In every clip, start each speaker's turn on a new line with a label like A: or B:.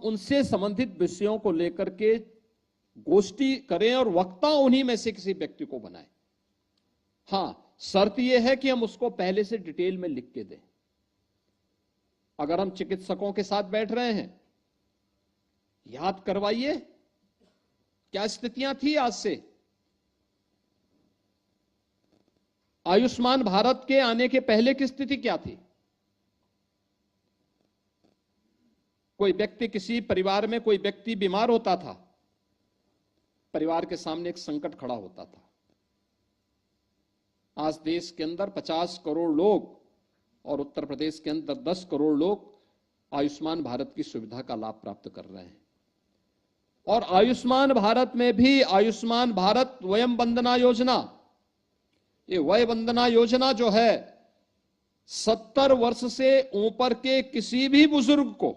A: उनसे संबंधित विषयों को लेकर के गोष्ठी करें और वक्ता उन्हीं में से किसी व्यक्ति को बनाएं। हां, शर्त यह है कि हम उसको पहले से डिटेल में लिख के दें। अगर हम चिकित्सकों के साथ बैठ रहे हैं, याद करवाइए क्या स्थितियां थी आज से। आयुष्मान भारत के आने के पहले की स्थिति क्या थी? कोई व्यक्ति, किसी परिवार में कोई व्यक्ति बीमार होता था, परिवार के सामने एक संकट खड़ा होता था। आज देश के अंदर 50 करोड़ लोग और उत्तर प्रदेश के अंदर 10 करोड़ लोग आयुष्मान भारत की सुविधा का लाभ प्राप्त कर रहे हैं। और आयुष्मान भारत में भी आयुष्मान भारत वयम वंदना योजना, ये वय वंदना योजना जो है 70 वर्ष से ऊपर के किसी भी बुजुर्ग को,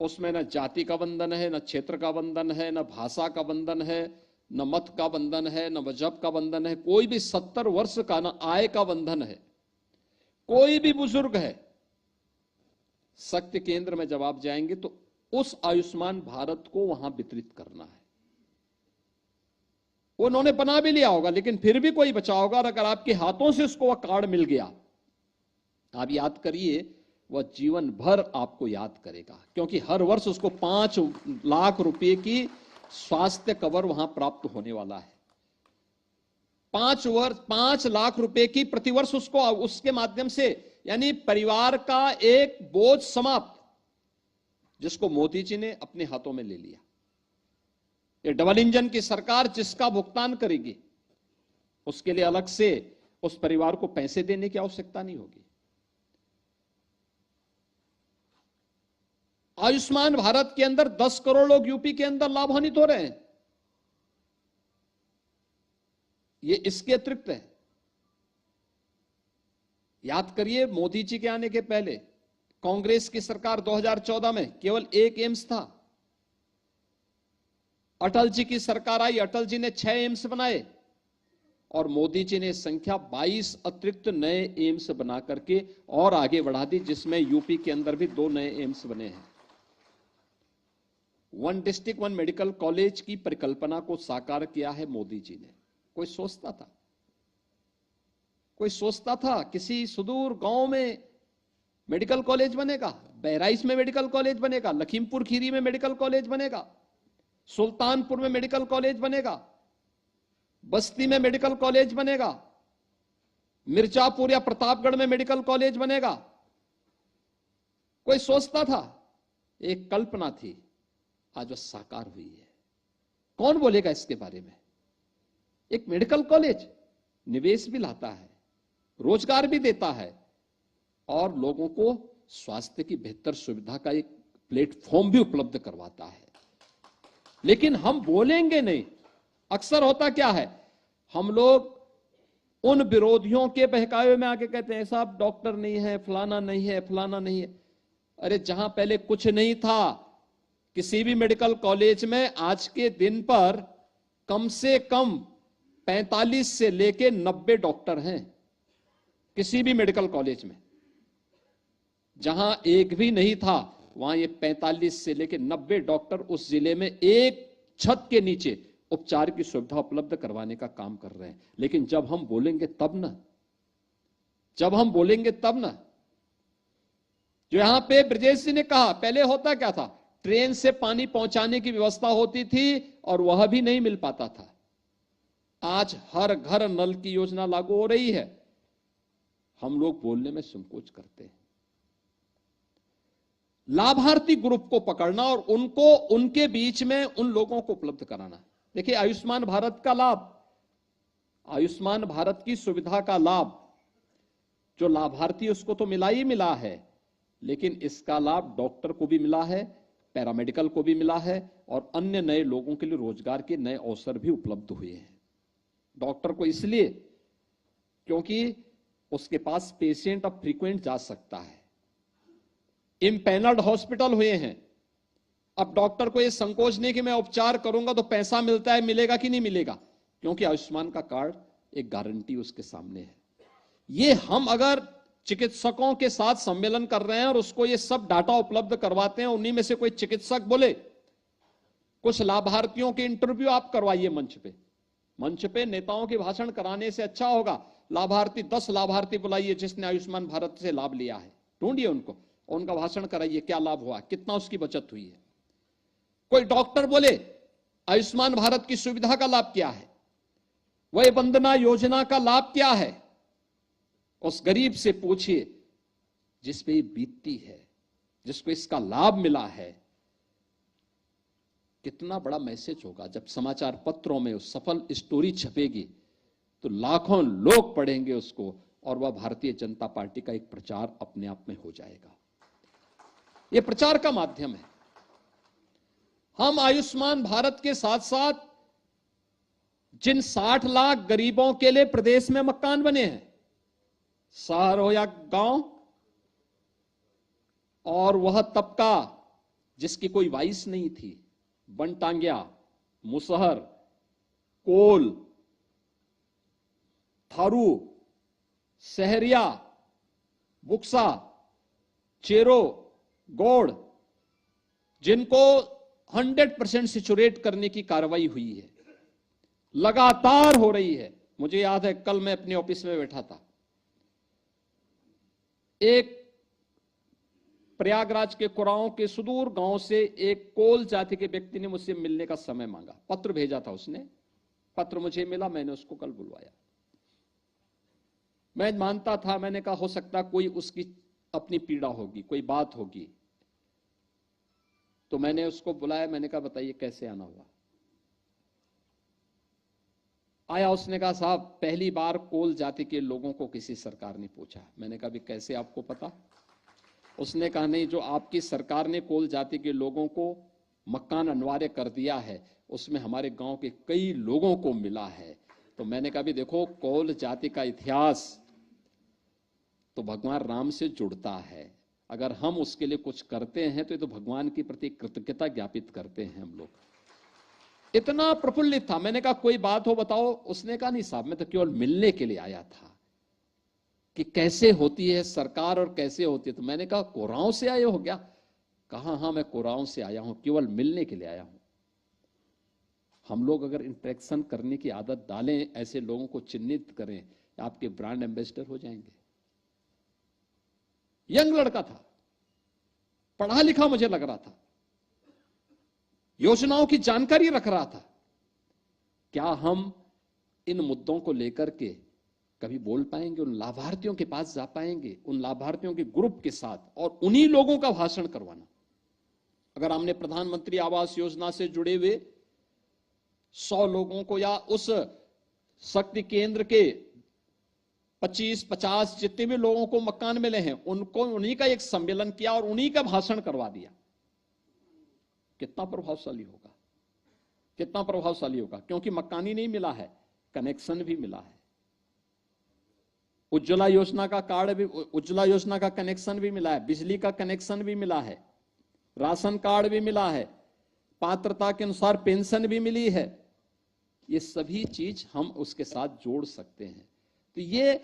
A: उसमें न जाति का बंधन है, न क्षेत्र का बंधन है, न भाषा का बंधन है, न मत का बंधन है, न मजहब का बंधन है, कोई भी 70 वर्ष का, न आय का बंधन है, कोई भी बुजुर्ग है। शक्ति केंद्र में जब आप जाएंगे तो उस आयुष्मान भारत को वहां वितरित करना है। उन्होंने बना भी लिया होगा, लेकिन फिर भी कोई बचा होगा। और अगर आपके हाथों से उसको वह कार्ड मिल गया, आप याद करिए, वह जीवन भर आपको याद करेगा, क्योंकि हर वर्ष उसको 5 लाख रुपए की स्वास्थ्य कवर वहां प्राप्त होने वाला है। 5 लाख रुपए की प्रतिवर्ष उसको, उसके माध्यम से, यानी परिवार का एक बोझ समाप्त, जिसको मोदी जी ने अपने हाथों में ले लिया। ये डबल इंजन की सरकार जिसका भुगतान करेगी, उसके लिए अलग से उस परिवार को पैसे देने की आवश्यकता नहीं होगी। आयुष्मान भारत के अंदर 10 करोड़ लोग यूपी के अंदर लाभान्वित हो रहे हैं। ये इसके अतिरिक्त है। याद करिए, मोदी जी के आने के पहले कांग्रेस की सरकार 2014 में केवल एक एम्स था। अटल जी की सरकार आई, अटल जी ने 6 एम्स बनाए और मोदी जी ने संख्या 22 अतिरिक्त नए एम्स बना करके और आगे बढ़ा दी, जिसमें यूपी के अंदर भी 2 नए एम्स बने हैं। 1 डिस्ट्रिक्ट 1 मेडिकल कॉलेज की परिकल्पना को साकार किया है मोदी जी ने। कोई सोचता था? कोई सोचता था किसी सुदूर गांव में मेडिकल कॉलेज बनेगा? बहराइच में मेडिकल कॉलेज बनेगा, लखीमपुर खीरी में मेडिकल कॉलेज बनेगा, सुल्तानपुर में मेडिकल कॉलेज बनेगा, बस्ती में मेडिकल कॉलेज बनेगा, मिर्जापुर या प्रतापगढ़ में मेडिकल कॉलेज बनेगा? कोई सोचता था? एक कल्पना थी, आज वह साकार हुई है। कौन बोलेगा इसके बारे में? एक मेडिकल कॉलेज निवेश भी लाता है, रोजगार भी देता है और लोगों को स्वास्थ्य की बेहतर सुविधा का एक प्लेटफॉर्म भी उपलब्ध करवाता है। लेकिन हम बोलेंगे नहीं। अक्सर होता क्या है, हम लोग उन विरोधियों के बहकावे में आके कहते हैं साहब डॉक्टर नहीं है, फलाना नहीं है, फलाना नहीं है। अरे जहां पहले कुछ नहीं था, किसी भी मेडिकल कॉलेज में आज के दिन पर कम से कम 45 से लेके 90 डॉक्टर हैं। किसी भी मेडिकल कॉलेज में जहां एक भी नहीं था, वहां ये 45 से लेके 90 डॉक्टर उस जिले में एक छत के नीचे उपचार की सुविधा उपलब्ध करवाने का काम कर रहे हैं। लेकिन जब हम बोलेंगे तब ना, जब हम बोलेंगे तब ना। जो यहां पे ब्रजेश जी ने कहा, पहले होता क्या था, ट्रेन से पानी पहुंचाने की व्यवस्था होती थी और वह भी नहीं मिल पाता था। आज हर घर नल की योजना लागू हो रही है। हम लोग बोलने में संकोच करते हैं। लाभार्थी ग्रुप को पकड़ना और उनको, उनके बीच में उन लोगों को उपलब्ध कराना। देखिए, आयुष्मान भारत का लाभ, आयुष्मान भारत की सुविधा का लाभ जो लाभार्थी उसको तो मिला ही मिला है, लेकिन इसका लाभ डॉक्टर को भी मिला है, पैरामेडिकल को भी मिला है और अन्य नए लोगों के लिए रोजगार के नए अवसर भी उपलब्ध हुए हैं। डॉक्टर को इसलिए क्योंकि उसके पास पेशेंट अब फ्रीक्वेंट जा सकता है। इम्पैनल्ड हॉस्पिटल हुए हैं। अब डॉक्टर को यह संकोच नहीं कि मैं उपचार करूंगा तो पैसा मिलता है, मिलेगा कि नहीं मिलेगा, क्योंकि आयुष्मान का कार्ड एक गारंटी उसके सामने है। ये हम अगर चिकित्सकों के साथ सम्मेलन कर रहे हैं और उसको ये सब डाटा उपलब्ध करवाते हैं। उन्हीं में से कोई चिकित्सक बोले कुछ लाभार्थियों के इंटरव्यू आप करवाइए मंच पे नेताओं के भाषण कराने से अच्छा होगा। लाभार्थी 10 लाभार्थी बुलाइए जिसने आयुष्मान भारत से लाभ लिया है, ढूंढिए उनको, उनका भाषण कराइए, क्या लाभ हुआ, कितना उसकी बचत हुई है। कोई डॉक्टर बोले आयुष्मान भारत की सुविधा का लाभ क्या है, वय वंदना योजना का लाभ क्या है, उस गरीब से पूछिए जिस पे बीतती है, जिसको इसका लाभ मिला है। कितना बड़ा मैसेज होगा जब समाचार पत्रों में उस सफल स्टोरी छपेगी तो लाखों लोग पढ़ेंगे उसको और वह भारतीय जनता पार्टी का एक प्रचार अपने आप में हो जाएगा। यह प्रचार का माध्यम है। हम आयुष्मान भारत के साथ साथ जिन 60 लाख गरीबों के लिए प्रदेश में मकान बने हैं, शहर हो या गांव, और वह तबका जिसकी कोई वाइस नहीं थी, बनटांगिया, मुसहर, कोल, थारू, सहरिया, बुक्सा, चेरो, गौड़, जिनको 100% सिचुरेट करने की कार्रवाई हुई है, लगातार हो रही है। मुझे याद है कल मैं अपने ऑफिस में बैठा था, एक प्रयागराज के कुराओं के सुदूर गांव से एक कोल जाति के व्यक्ति ने मुझसे मिलने का समय मांगा। पत्र भेजा था उसने, पत्र मुझे मिला, मैंने उसको कल बुलवाया। मैं मानता था, मैंने कहा हो सकता कोई उसकी अपनी पीड़ा होगी, कोई बात होगी, तो मैंने उसको बुलाया। मैंने कहा बताइए कैसे आना हुआ। आया, उसने कहा साहब पहली बार कोल जाति के लोगों को किसी सरकार ने पूछा। मैंने कहा भी कैसे आपको पता? उसने कहा नहीं, जो आपकी सरकार ने कोल जाति के लोगों को मकान अनिवार्य कर दिया है उसमें हमारे गांव के कई लोगों को मिला है। तो मैंने कहा भी देखो, कोल जाति का इतिहास तो भगवान राम से जुड़ता है। अगर हम उसके लिए कुछ करते हैं तो ये तो भगवान के प्रति कृतज्ञता ज्ञापित करते हैं हम लोग। इतना प्रफुल्लित था। मैंने कहा कोई बात हो बताओ। उसने कहा नहीं साहब, मैं तो केवल मिलने के लिए आया था कि कैसे होती है सरकार और कैसे होती है। तो मैंने कहा कोराओं से आए हो क्या? कहा हाँ मैं कोराओं से आया हूं, केवल मिलने के लिए आया हूं। हम लोग अगर इंटरेक्शन करने की आदत डालें, ऐसे लोगों को चिन्हित करें, आपके ब्रांड एम्बेसडर हो जाएंगे। यंग लड़का था, पढ़ा लिखा मुझे लग रहा था, योजनाओं की जानकारी रख रहा था। क्या हम इन मुद्दों को लेकर के कभी बोल पाएंगे? उन लाभार्थियों के पास जा पाएंगे, उन लाभार्थियों के ग्रुप के साथ, और उन्हीं लोगों का भाषण करवाना। अगर हमने प्रधानमंत्री आवास योजना से जुड़े हुए 100 लोगों को या उस शक्ति केंद्र के 25-50 जितने भी लोगों को मकान मिले हैं, उनको उन्हीं का एक सम्मेलन किया और उन्हीं का भाषण करवा दिया, कितना प्रभावशाली होगा, कितना प्रभावशाली होगा। क्योंकि मकान ही नहीं मिला है, कनेक्शन भी मिला है। उज्ज्वला योजना का कार्ड भी, उज्ज्वला योजना का कनेक्शन भी मिला है, बिजली का कनेक्शन भी मिला है, राशन कार्ड भी मिला है, पात्रता के अनुसार पेंशन भी मिली है। ये सभी चीज हम उसके साथ जोड़ सकते हैं। तो ये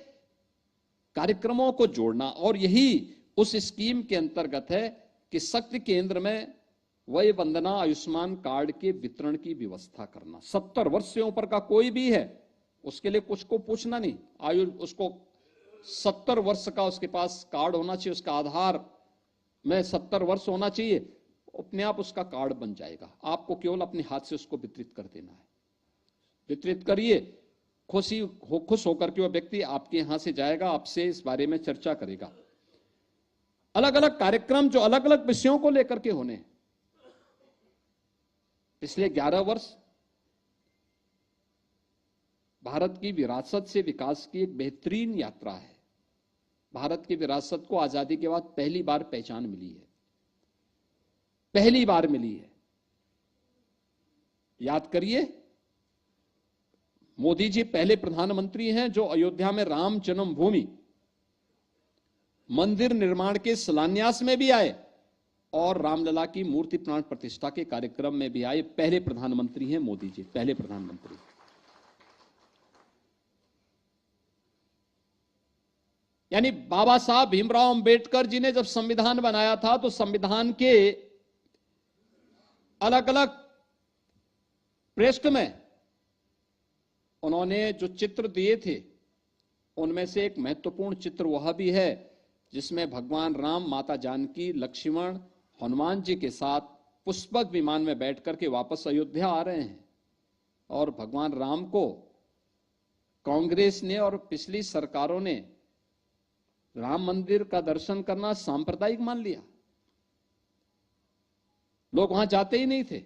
A: कार्यक्रमों को जोड़ना, और यही उस स्कीम के अंतर्गत है कि शक्ति केंद्र में वय वंदना आयुष्मान कार्ड के वितरण की व्यवस्था करना। 70 वर्ष से ऊपर का कोई भी है, उसके लिए कुछ को पूछना नहीं, आयु उसको 70 वर्ष का उसके पास कार्ड होना चाहिए, उसका आधार में 70 वर्ष होना चाहिए, अपने आप उसका कार्ड बन जाएगा। आपको केवल अपने हाथ से उसको वितरित कर देना है। वितरित करिए, खुश होकर के वह व्यक्ति आपके यहां से जाएगा, आपसे इस बारे में चर्चा करेगा। अलग अलग कार्यक्रम जो अलग अलग विषयों को लेकर के होने। पिछले 11 वर्ष भारत की विरासत से विकास की एक बेहतरीन यात्रा है। भारत की विरासत को आजादी के बाद पहली बार पहचान मिली है, पहली बार मिली है। याद करिए, मोदी जी पहले प्रधानमंत्री हैं जो अयोध्या में राम जन्मभूमि मंदिर निर्माण के शिलान्यास में भी आए और रामलला की मूर्ति प्राण प्रतिष्ठा के कार्यक्रम में भी आए। पहले प्रधानमंत्री हैं मोदी जी, पहले प्रधानमंत्री। यानी बाबा साहब भीमराव अंबेडकर जी ने जब संविधान बनाया था तो संविधान के अलग अलग पृष्ठ में उन्होंने जो चित्र दिए थे उनमें से एक महत्वपूर्ण चित्र वह भी है जिसमें भगवान राम, माता जानकी, लक्ष्मण, हनुमान जी के साथ पुष्पक विमान में बैठ करके वापस अयोध्या आ रहे हैं। और भगवान राम को कांग्रेस ने और पिछली सरकारों ने राम मंदिर का दर्शन करना सांप्रदायिक मान लिया। लोग वहां जाते ही नहीं थे,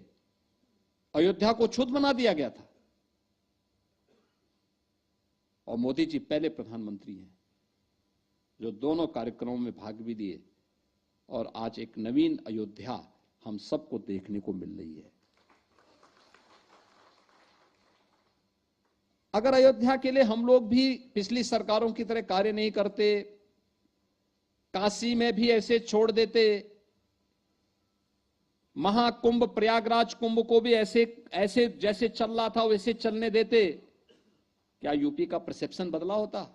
A: अयोध्या को छूत बना दिया गया था। और मोदी जी पहले प्रधानमंत्री हैं जो दोनों कार्यक्रमों में भाग भी लिए और आज एक नवीन अयोध्या हम सबको देखने को मिल रही है। अगर अयोध्या के लिए हम लोग भी पिछली सरकारों की तरह कार्य नहीं करते, काशी में भी ऐसे छोड़ देते, महाकुंभ प्रयागराज कुंभ को भी ऐसे ऐसे जैसे चल रहा था वैसे चलने देते, क्या यूपी का परसेप्शन बदला होता?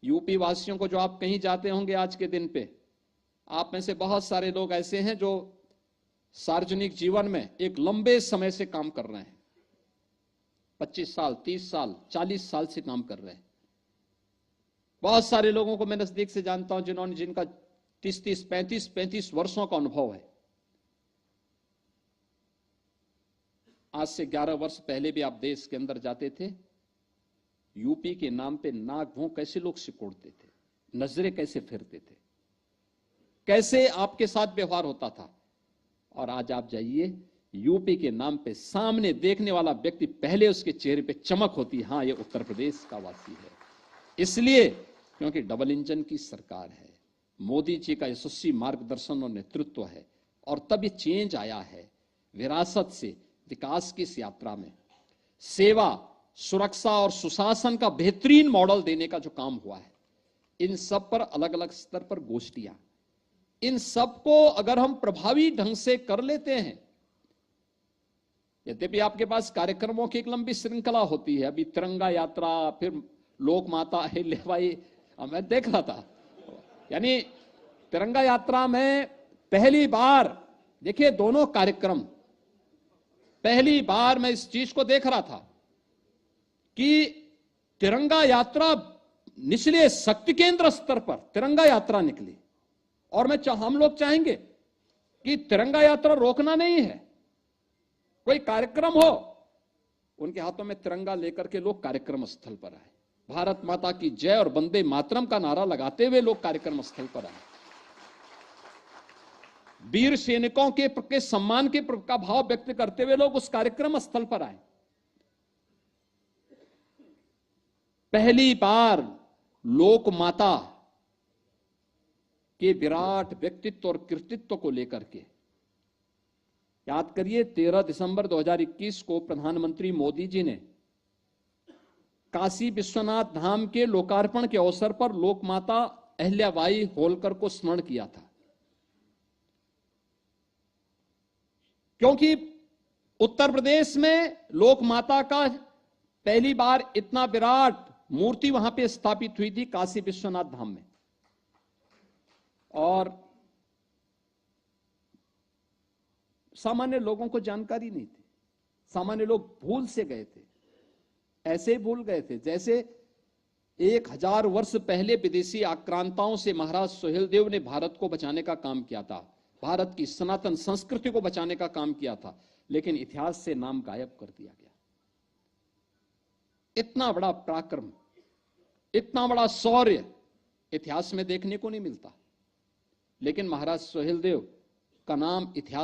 A: यूपी वासियों को, जो आप कहीं जाते होंगे आज के दिन पे, आप में से बहुत सारे लोग ऐसे हैं जो सार्वजनिक जीवन में एक लंबे समय से काम कर रहे हैं, 25 साल, 30 साल, 40 साल से काम कर रहे हैं। बहुत सारे लोगों को मैं नजदीक से जानता हूं जिनका 30-30, 35-35 वर्षों का अनुभव है। आज से 11 वर्ष पहले भी आप देश के अंदर जाते थे, यूपी के नाम पे नाक भों कैसे लोग सिकोड़ते थे, नजरें कैसे फिरते थे, कैसे आपके साथ व्यवहार होता था। और आज आप जाइए, यूपी के नाम पे सामने देखने वाला व्यक्ति पहले उसके चेहरे पे चमक होती है, हाँ ये उत्तर प्रदेश का वासी है। इसलिए क्योंकि डबल इंजन की सरकार है, मोदी जी का यशस्वी मार्गदर्शन और नेतृत्व है, और तब ये चेंज आया है। विरासत से विकास की इस यात्रा में सेवा, सुरक्षा और सुशासन का बेहतरीन मॉडल देने का जो काम हुआ है, इन सब पर अलग अलग स्तर पर गोष्ठियां, इन सब को अगर हम प्रभावी ढंग से कर लेते हैं, यद्यपि आपके पास कार्यक्रमों की एक लंबी श्रृंखला होती है, अभी तिरंगा यात्रा, फिर लोक माता अहिल्याबाई, मैं देख रहा था, यानी तिरंगा यात्रा में पहली बार, देखिए दोनों कार्यक्रम, पहली बार मैं इस चीज को देख रहा था कि तिरंगा यात्रा निचले शक्ति केंद्र स्तर पर तिरंगा यात्रा निकली। और हम लोग चाहेंगे कि तिरंगा यात्रा रोकना नहीं है, कोई कार्यक्रम हो, उनके हाथों में तिरंगा लेकर के लोग कार्यक्रम स्थल पर आए, भारत माता की जय और वंदे मातरम का नारा लगाते हुए लोग कार्यक्रम स्थल पर आए, वीर सैनिकों के सम्मान का भाव व्यक्त करते हुए लोग उस कार्यक्रम स्थल पर आए। पहली बार लोक माता के विराट व्यक्तित्व और कृतित्व को लेकर के, याद करिए 13 दिसंबर 2021 को प्रधानमंत्री मोदी जी ने काशी विश्वनाथ धाम के लोकार्पण के अवसर पर लोक माता अहिल्याबाई होलकर को स्मरण किया था। क्योंकि उत्तर प्रदेश में लोक माता का पहली बार इतना विराट मूर्ति वहां पे स्थापित हुई थी काशी विश्वनाथ धाम में, और सामान्य लोगों को जानकारी नहीं थी, सामान्य लोग भूल से गए थे, ऐसे भूल गए थे जैसे 1000 वर्ष पहले विदेशी आक्रांताओं से महाराज सुहेलदेव ने भारत को बचाने का काम किया था, भारत की सनातन संस्कृति को बचाने का काम किया था, लेकिन इतिहास से नाम गायब कर दिया गया। इतना बड़ा पराक्रम, इतना बड़ा शौर्य इतिहास में देखने को नहीं मिलता, लेकिन महाराज सुहेलदेव का नाम इतिहास